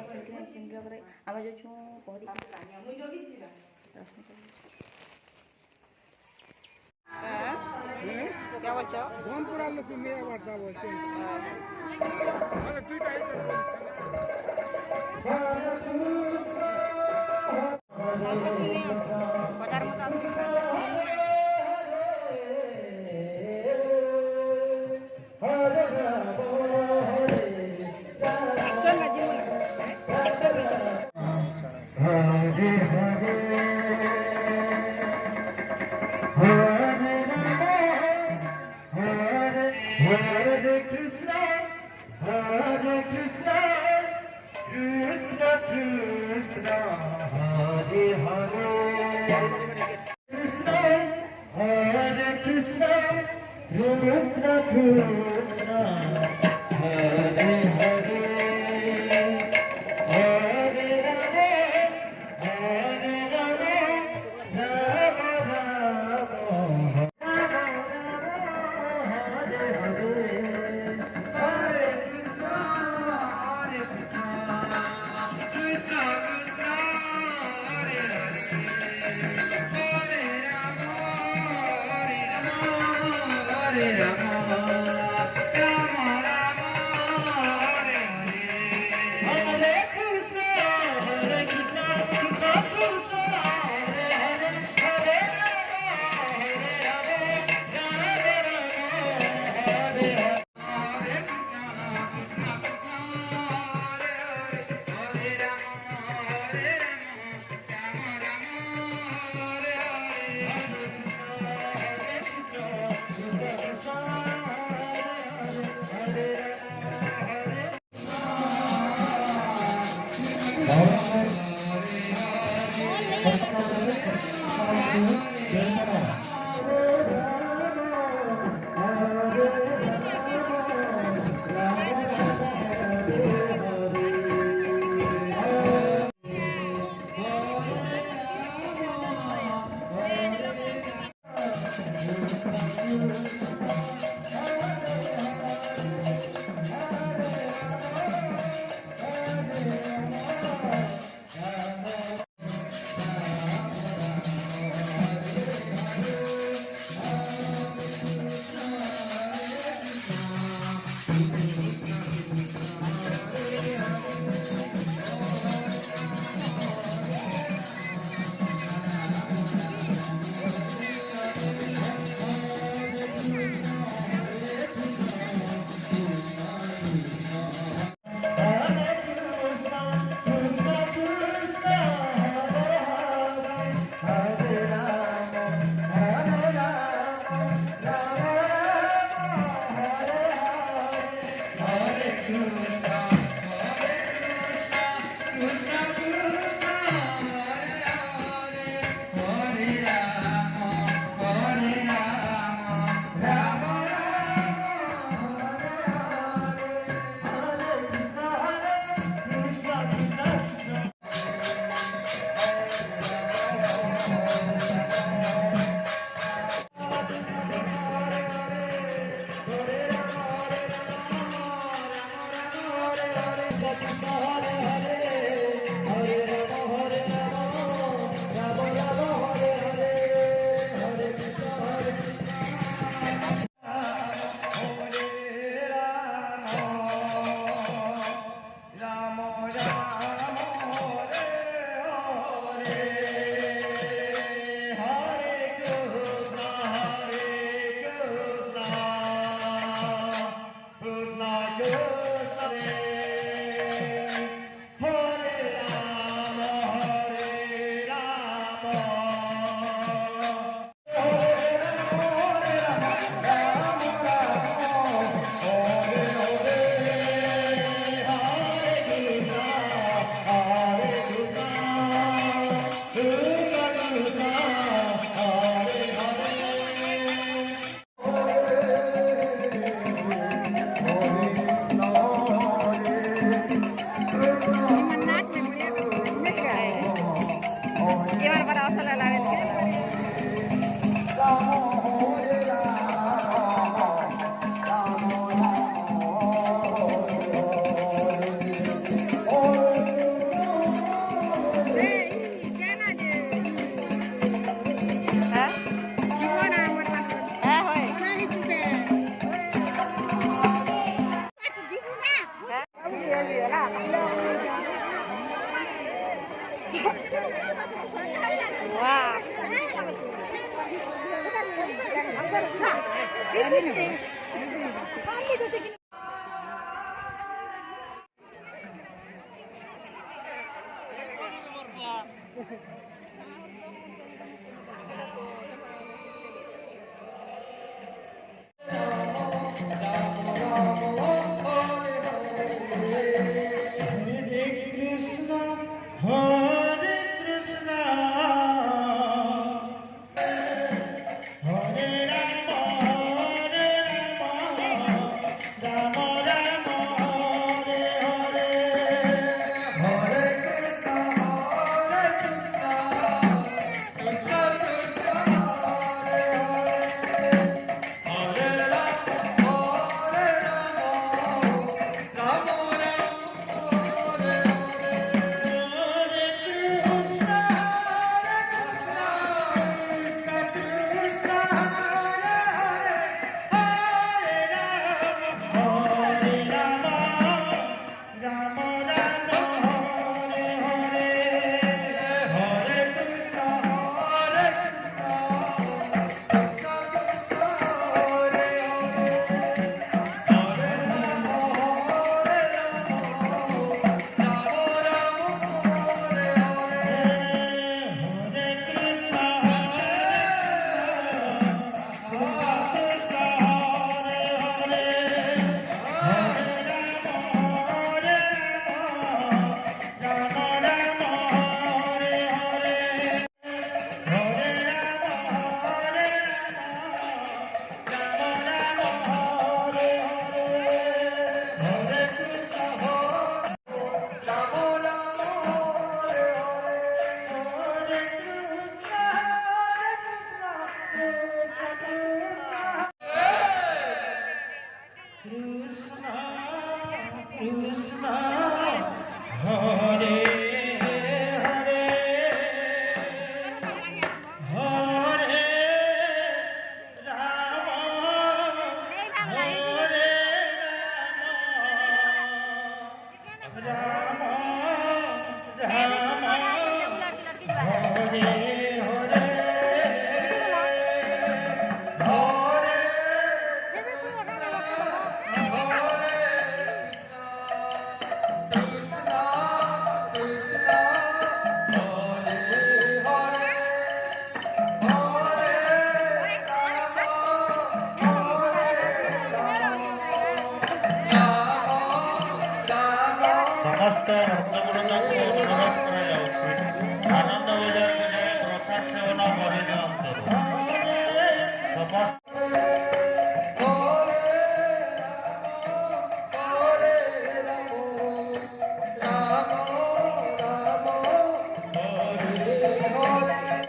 ଆମେ ଯାଉଛୁ ପହଁରି क्या बोलছো कौन पूरा लोग नहीं वार्ता बोलते अरे दुईटा आइटम बजार मत एक्शन ना जीवन एक्शन ना Hare Krishna, Hare Krishna, Krishna Krishna, Hare Hare. Krishna, Hare Krishna, Krishna Krishna, Hare Hare. Hare Rama, Hare Rama, Rama Rama. Oh Hare Krishna, Hare Krishna, Hare Rama, Hare Rama, Rama Rama, Hare Hare, Hare Krishna, Hare Krishna, Krishna Krishna, Hare Hare, Hare Rama, Hare Rama, Rama Krishna, Hare Hare, Hare Rama, Hare Rama, Rama Rama, Hare Hare, ସମସ୍ତ ଭକ୍ତବୃନ୍ଦଙ୍କୁ ଅନୁରୋଧ କରାଯାଉଛି ଆନନ୍ଦ ବଜାରକୁ ଯାଇ ପ୍ରସାଦ ସେବନ କରିଦିଅନ୍ତୁ। ସମସ୍ତ